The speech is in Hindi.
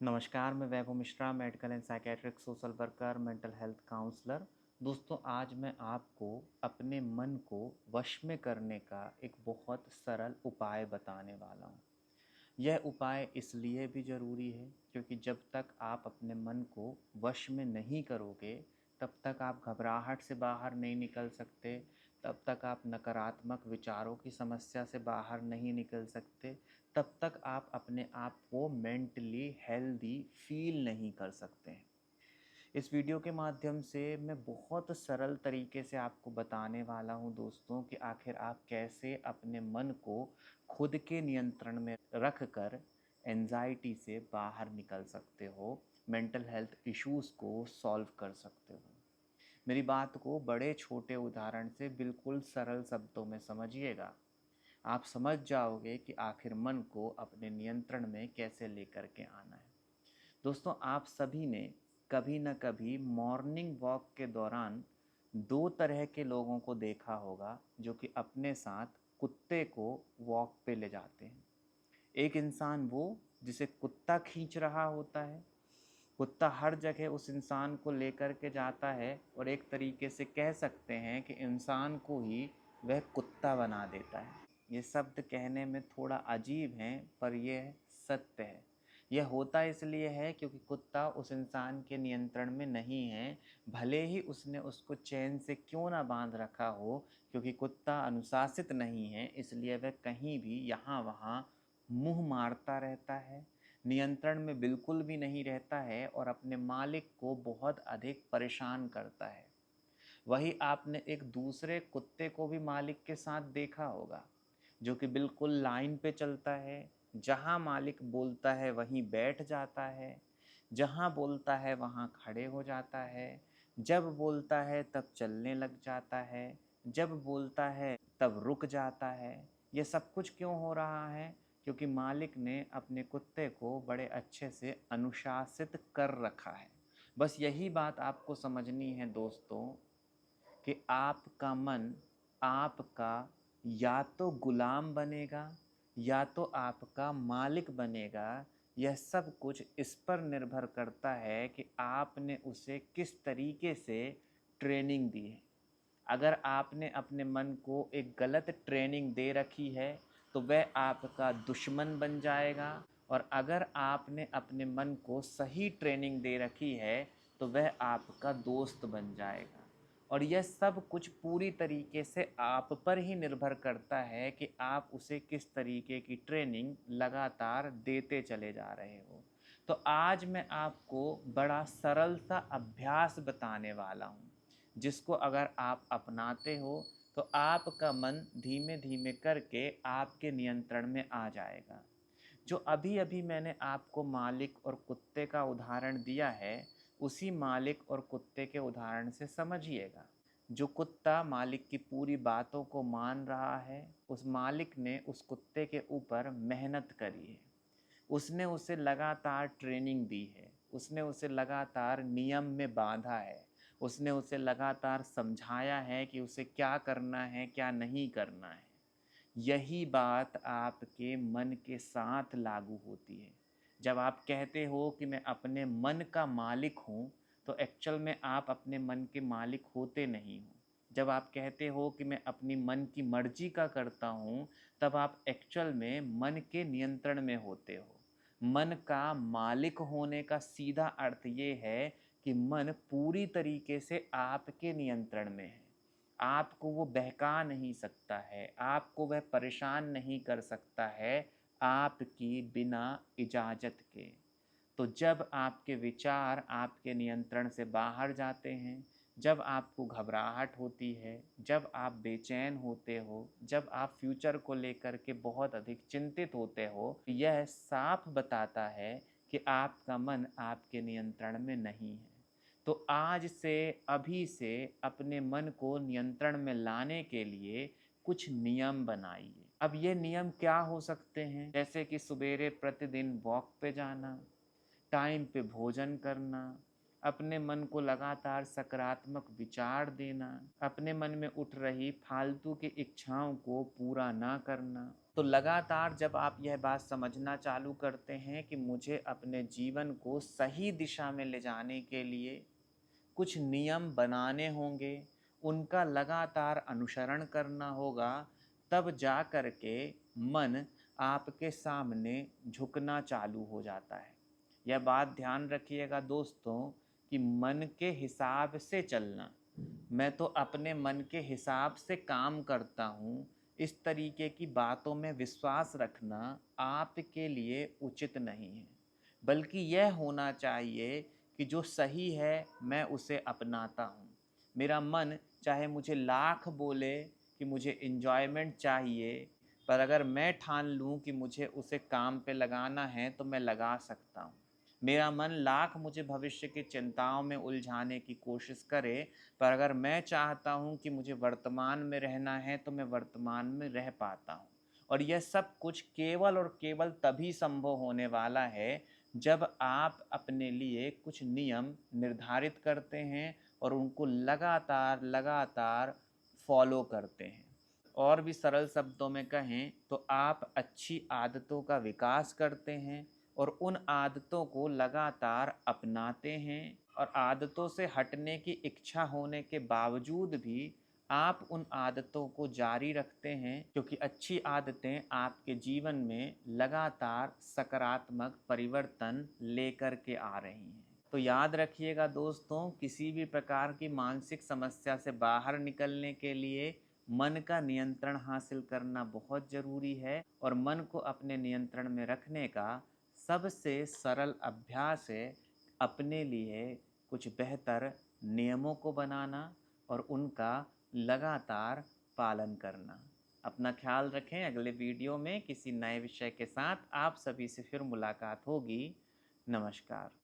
नमस्कार, मैं Vaibhav Mishra, medical and psychiatric social worker, mental health counsellor. दोस्तों, आज मैं आपको अपने मन को वश में करने का एक बहुत सरल उपाय बताने वाला हूँ। यह उपाय इसलिए भी ज़रूरी है क्योंकि जब तक आप अपने मन को वश में नहीं करोगे, तब तक आप घबराहट से बाहर नहीं निकल सकते, तब तक आप नकारात्मक विचारों की समस्या से बाहर नहीं निकल सकते, तब तक आप अपने आप को मेंटली हेल्दी फील नहीं कर सकते हैं। इस वीडियो के माध्यम से मैं बहुत सरल तरीके से आपको बताने वाला हूं दोस्तों कि आखिर आप कैसे अपने मन को खुद के नियंत्रण में रख कर एंजाइटी से बाहर निकल सकते हो, मेंटल हेल्थ इश्यूज़ को सॉल्व कर सकते हो। मेरी बात को बड़े छोटे उदाहरण से बिल्कुल सरल शब्दों में समझिएगा। आप समझ जाओगे कि आखिर मन को अपने नियंत्रण में कैसे लेकर के आना है। दोस्तों, आप सभी ने कभी न कभी मॉर्निंग वॉक के दौरान दो तरह के लोगों को देखा होगा जो कि अपने साथ कुत्ते को वॉक पे ले जाते हैं। एक इंसान वो जिसे कुत्ता खींच रहा होता है, कुत्ता हर जगह उस इंसान को लेकर के जाता है और एक तरीके से कह सकते हैं कि इंसान को ही वह कुत्ता बना देता है। ये शब्द कहने में थोड़ा अजीब हैं, पर यह सत्य है। यह होता इसलिए है क्योंकि कुत्ता उस इंसान के नियंत्रण में नहीं है, भले ही उसने उसको चैन से क्यों ना बांध रखा हो। क्योंकि कुत्ता अनुशासित नहीं है, इसलिए वह कहीं भी यहाँ वहाँ मुँह मारता रहता है, नियंत्रण में बिल्कुल भी नहीं रहता है और अपने मालिक को बहुत अधिक परेशान करता है। वही आपने एक दूसरे कुत्ते को भी मालिक के साथ देखा होगा, जो कि बिल्कुल लाइन पे चलता है, जहाँ मालिक बोलता है वहीं बैठ जाता है, जहाँ बोलता है वहाँ खड़े हो जाता है, जब बोलता है तब चलने लग जाता है, जब बोलता है तब रुक जाता है। ये सब कुछ क्यों हो रहा है? क्योंकि मालिक ने अपने कुत्ते को बड़े अच्छे से अनुशासित कर रखा है। बस यही बात आपको समझनी है दोस्तों कि आपका मन आपका या तो गुलाम बनेगा या तो आपका मालिक बनेगा। यह सब कुछ इस पर निर्भर करता है कि आपने उसे किस तरीके से ट्रेनिंग दी है। अगर आपने अपने मन को एक गलत ट्रेनिंग दे रखी है तो वह आपका दुश्मन बन जाएगा, और अगर आपने अपने मन को सही ट्रेनिंग दे रखी है तो वह आपका दोस्त बन जाएगा। और यह सब कुछ पूरी तरीके से आप पर ही निर्भर करता है कि आप उसे किस तरीके की ट्रेनिंग लगातार देते चले जा रहे हो। तो आज मैं आपको बड़ा सरल सा अभ्यास बताने वाला हूँ, जिसको अगर आप अपनाते हो तो आपका मन धीमे धीमे करके आपके नियंत्रण में आ जाएगा। जो अभी अभी मैंने आपको मालिक और कुत्ते का उदाहरण दिया है, उसी मालिक और कुत्ते के उदाहरण से समझिएगा। जो कुत्ता मालिक की पूरी बातों को मान रहा है, उस मालिक ने उस कुत्ते के ऊपर मेहनत करी है, उसने उसे लगातार ट्रेनिंग दी है, उसने उसे लगातार नियम में बांधा है, उसने उसे लगातार समझाया है कि उसे क्या करना है क्या नहीं करना है। यही बात आपके मन के साथ लागू होती है। जब आप कहते हो कि मैं अपने मन का मालिक हूँ, तो एक्चुअल में आप अपने मन के मालिक होते नहीं हो। जब आप कहते हो कि मैं अपनी मन की मर्जी का करता हूँ, तब आप एक्चुअल में मन के नियंत्रण में होते हो। मन का मालिक होने का सीधा अर्थ ये है कि मन पूरी तरीके से आपके नियंत्रण में है। आपको वो बहका नहीं सकता है, आपको वह परेशान नहीं कर सकता है आपकी बिना इजाज़त के। तो जब आपके विचार आपके नियंत्रण से बाहर जाते हैं, जब आपको घबराहट होती है, जब आप बेचैन होते हो, जब आप फ्यूचर को लेकर के बहुत अधिक चिंतित होते हो, यह साफ बताता है कि आपका मन आपके नियंत्रण में नहीं है। तो आज से, अभी से अपने मन को नियंत्रण में लाने के लिए कुछ नियम बनाइए। अब ये नियम क्या हो सकते हैं? जैसे कि सुबेरे प्रतिदिन वॉक पे जाना, टाइम पे भोजन करना, अपने मन को लगातार सकारात्मक विचार देना, अपने मन में उठ रही फालतू की इच्छाओं को पूरा ना करना, तो लगातार जब आप यह बात समझना चालू करते हैं कि मुझे अपने जीवन को सही दिशा में ले जाने के लिए कुछ नियम बनाने होंगे, उनका लगातार अनुसरण करना होगा, तब जा कर के मन आपके सामने झुकना चालू हो जाता है। यह बात ध्यान रखिएगा दोस्तों कि मन के हिसाब से चलना, मैं तो अपने मन के हिसाब से काम करता हूँ, इस तरीके की बातों में विश्वास रखना आपके लिए उचित नहीं है। बल्कि यह होना चाहिए कि जो सही है मैं उसे अपनाता हूँ। मेरा मन चाहे मुझे लाख बोले कि मुझे एन्जॉयमेंट चाहिए, पर अगर मैं ठान लूँ कि मुझे उसे काम पे लगाना है तो मैं लगा सकता हूँ। मेरा मन लाख मुझे भविष्य की चिंताओं में उलझाने की कोशिश करे, पर अगर मैं चाहता हूँ कि मुझे वर्तमान में रहना है तो मैं वर्तमान में रह पाता हूँ। और यह सब कुछ केवल और केवल तभी संभव होने वाला है जब आप अपने लिए कुछ नियम निर्धारित करते हैं और उनको लगातार लगातार फॉलो करते हैं। और भी सरल शब्दों में कहें तो आप अच्छी आदतों का विकास करते हैं और उन आदतों को लगातार अपनाते हैं, और आदतों से हटने की इच्छा होने के बावजूद भी आप उन आदतों को जारी रखते हैं, क्योंकि अच्छी आदतें आपके जीवन में लगातार सकारात्मक परिवर्तन लेकर के आ रही हैं। तो याद रखिएगा दोस्तों, किसी भी प्रकार की मानसिक समस्या से बाहर निकलने के लिए मन का नियंत्रण हासिल करना बहुत ज़रूरी है, और मन को अपने नियंत्रण में रखने का सबसे सरल अभ्यास है अपने लिए कुछ बेहतर नियमों को बनाना और उनका लगातार पालन करना। अपना ख्याल रखें। अगले वीडियो में किसी नए विषय के साथ आप सभी से फिर मुलाकात होगी। नमस्कार।